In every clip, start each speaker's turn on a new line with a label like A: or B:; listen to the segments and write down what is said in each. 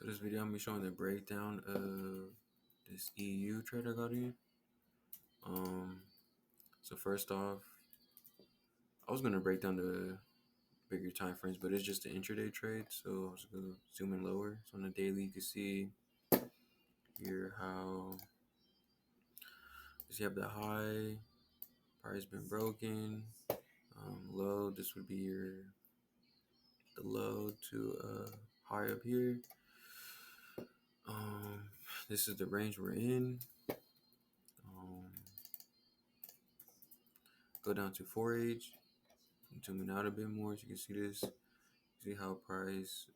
A: So this video I'm gonna be showing the breakdown of this EU trade I got in. So first off, I was gonna break down the bigger time frames, but it's just an intraday trade. So I was gonna zoom in lower. So on the daily, you can see here how you have the high, price been broken. Low, this would be the low to high up here. This is the range we're in. Go down to 4H. Zooming out a bit more, so you can see this. See how price.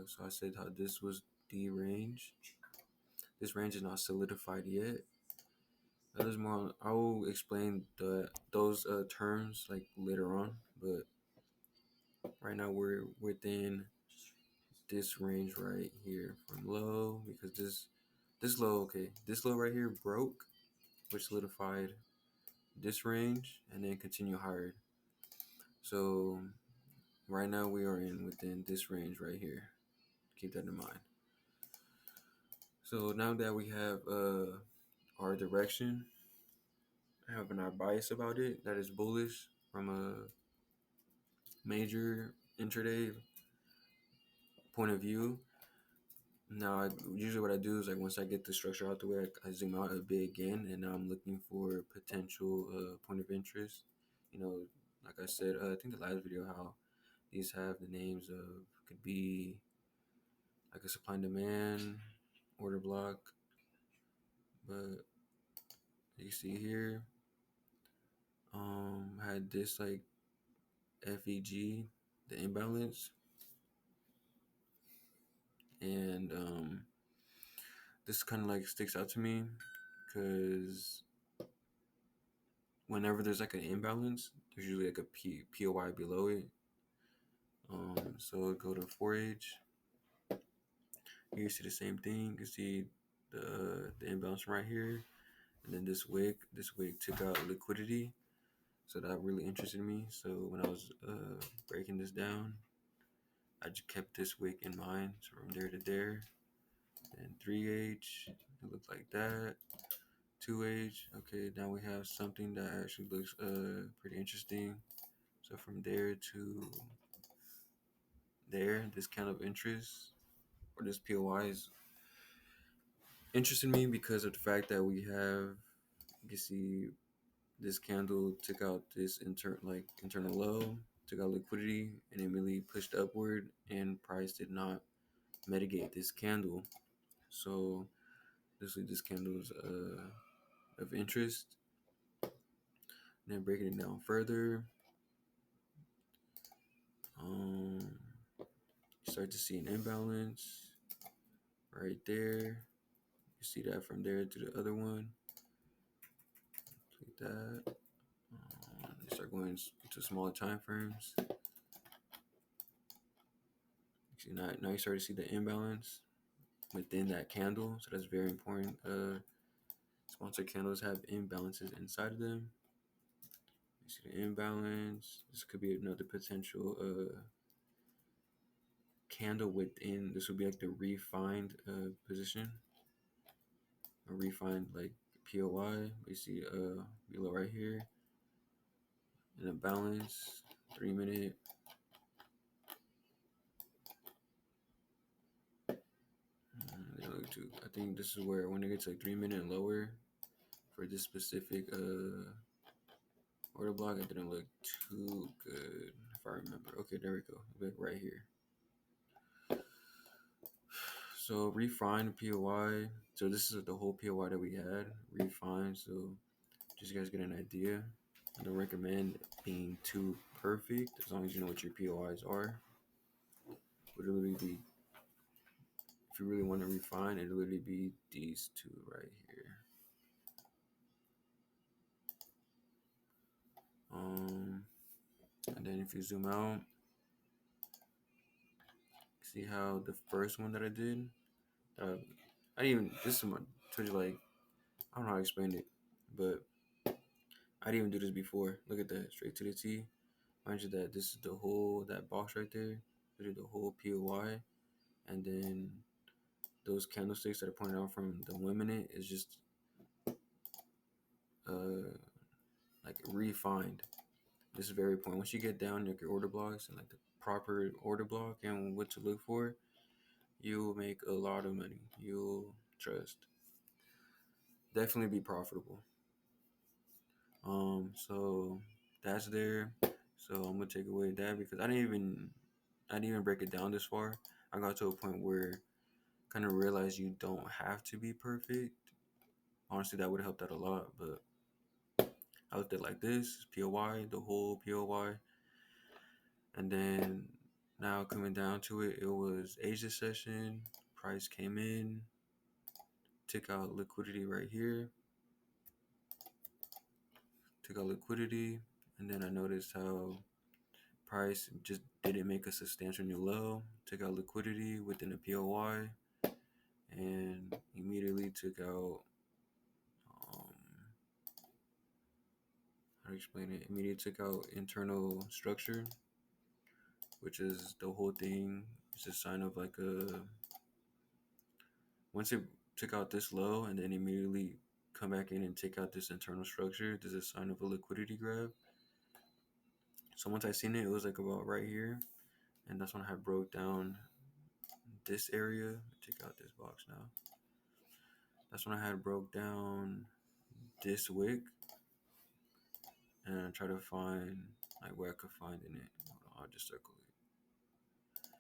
A: So I said how this was the range. This range is not solidified yet. That is more. I will explain those terms like later on, but right now we're within this range right here from low, because this low, okay, this low right here broke, which solidified this range and then continue higher. So right now we are within this range right here. Keep that in mind. So now that we have our direction, having our bias about it, that is bullish from a major intraday point of view. Now, usually what I do is like once I get the structure out the way, I zoom out a bit again, and now I'm looking for potential point of interest. You know, like I said, I think the last video, how these have the names of, could be like a supply and demand order block, but you see here, had this like FEG, the imbalance, and this kind of like sticks out to me because whenever there's like an imbalance, there's usually like a POI below it. So go to 4H. You see the same thing. You can see the imbalance right here, and then this wick took out liquidity, so that really interested me. So when I was breaking this down, I just kept this wick in mind. So from there to there, and 3H, it looked like that. 2H, okay, now we have something that actually looks pretty interesting. So from there to there, this kind of interest, or this POI, is interested me because of the fact that we have, you can see this candle took out this internal low, took out liquidity, and immediately pushed upward, and price did not mitigate this candle. So this candle is of interest. And then breaking it down further, start to see an imbalance right there. You see that from there to the other one, like that. You start going to smaller time frames. See, now you start to see the imbalance within that candle, so that's very important. Sponsored candles have imbalances inside of them. You see the imbalance. This could be another potential candle within. This would be like the refined position, a refined like POI. We see below right here, and a balance 3-minute. I think this is where when it gets like 3-minute and lower for this specific order block, it didn't look too good if I remember. Okay, there we go. Like right here. So refine POI. So this is the whole POI that we had. Refine. So just you guys get an idea. I don't recommend being too perfect as long as you know what your POIs are. Would literally be, if you really want to refine, it'd literally be these two right here. And then if you zoom out, see how the first one that I did, I didn't even, this is my, told you like, I don't know how to explain it, but I didn't even do this before. Look at that, straight to the T. Mind you that this is the whole, that box right there, literally the whole POI, and then those candlesticks that are pointed out from the 1 minute is just uh like refined. This is very important. Once you get down like your order blocks and like the proper order block and what to look for, you'll make a lot of money. You'll trust. Definitely be profitable. So that's there. So I'm gonna take away that because I didn't even break it down this far. I got to a point where kind of realized you don't have to be perfect. Honestly, that would have helped out a lot, but I looked at it like this, POY, the whole POY, and then now coming down to it, it was Asia session, price came in, took out liquidity right here, took out liquidity, and then I noticed how price just didn't make a substantial new low, took out liquidity within the POY, and immediately took out, um, how to explain it, immediately took out internal structure, which is the whole thing. It's a sign of like a, once it took out this low and then immediately come back in and take out this internal structure, there's a sign of a liquidity grab. So once I seen it, it was like about right here, and that's when I broke down this area. Take out this box now. That's when I had broke down this wick, and I try to find like where I could find in it. Hold on, I'll just circle it.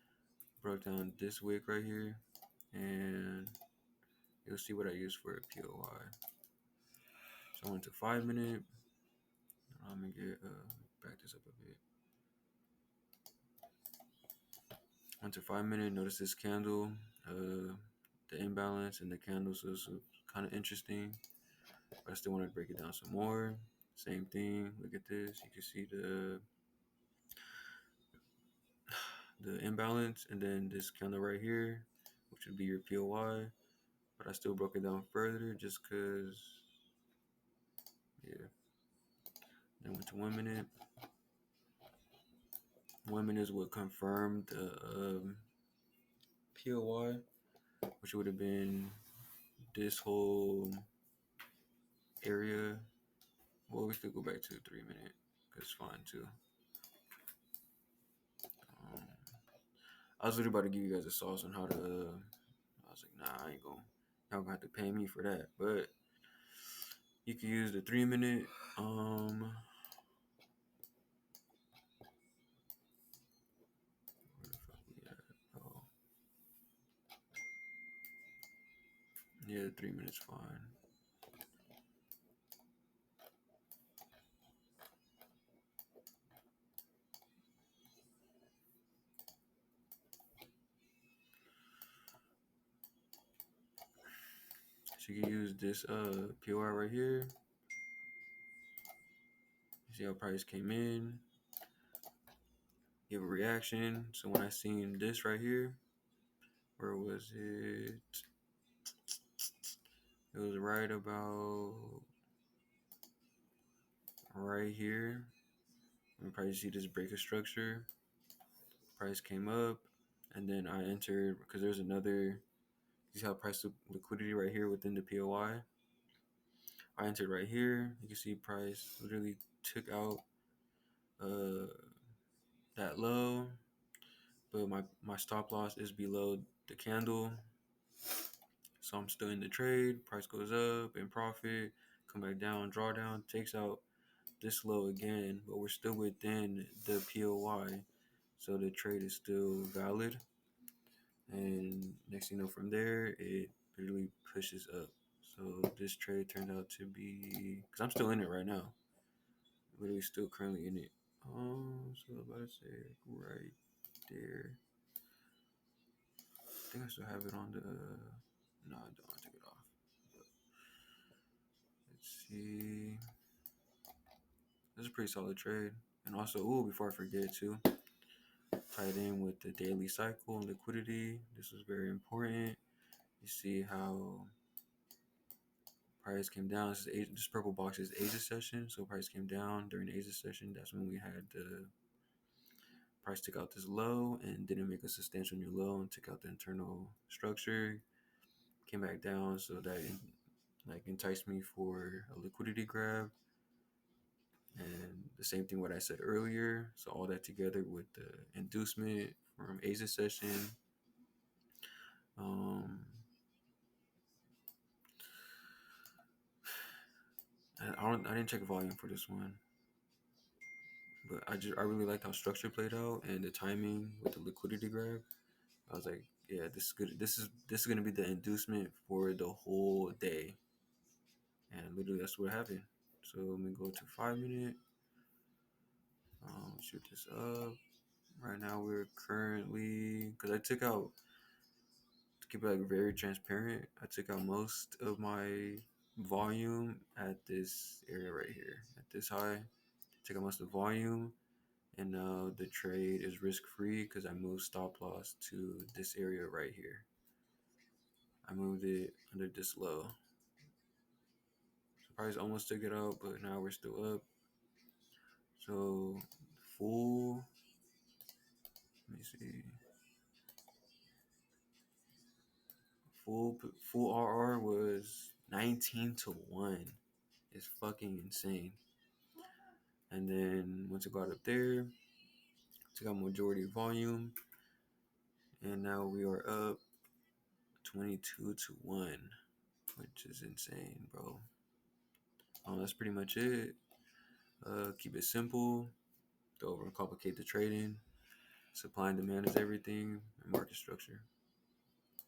A: Broke down this wick right here, and you'll see what I use for a POI. So I went to 5 minute. I'm gonna get back this up a bit. Went to 5 minute. Notice this candle, the imbalance in the candles was kind of interesting. But I still want to break it down some more. Same thing. Look at this. You can see the imbalance, and then this candle right here, which would be your POY. But I still broke it down further just because, yeah. Then went to 1 minute. 1 minute is what confirmed the POY, which would have been this whole area. Well, we could go back to 3 minute because it's fine too. Um, I was literally about to give you guys a sauce on how to. I was like, nah, I ain't gonna. Y'all gonna have to pay me for that, but you can use the 3 minute. Where the fuck we at? Oh, yeah, 3 minutes fine. So you can use this POR right here. You see how price came in. Give a reaction. So when I seen this right here, where was it? It was right about right here. You probably see this break of structure. Price came up, and then I entered because there's another. You see how price liquidity right here within the POI. I entered right here. You can see price literally took out that low, but my stop loss is below the candle, so I'm still in the trade. Price goes up in profit, come back down, drawdown, takes out this low again, but we're still within the POY, so the trade is still valid. And next thing you know, from there it literally pushes up. So this trade turned out to be, because I'm still in it right now, literally still currently in it. So about to say right there. I think I still have it on the. No, I don't. I took it off. But let's see. This is a pretty solid trade. And also, before I forget too, tied in with the daily cycle and liquidity. This was very important. You see how price came down. This purple box is Asia session. So price came down during the Asia session. That's when we had the price took out this low and didn't make a substantial new low and took out the internal structure. came back down, so that like enticed me for a liquidity grab. And the same thing what I said earlier. So all that together with the inducement from Asia session. Um, I didn't check volume for this one, but I really liked how structure played out and the timing with the liquidity grab. I was like, yeah, this is good. This is gonna be the inducement for the whole day, and literally that's what happened. So let me go to 5 minute. Shoot this up. Right now we're currently because I took out to keep it like very transparent. I took out most of my volume at this area right here at this high. Took out most of the volume, and now the trade is risk free because I moved stop loss to this area right here. I moved it under this low. So price almost took it out, but now we're still up. So full. Let me see. Full RR was 19-1. It's fucking insane. And then once it got up there, took out majority volume, and now we are up 22-1, which is insane, bro. That's pretty much it. Keep it simple. Don't overcomplicate the trading. Supply and demand is everything, and market structure.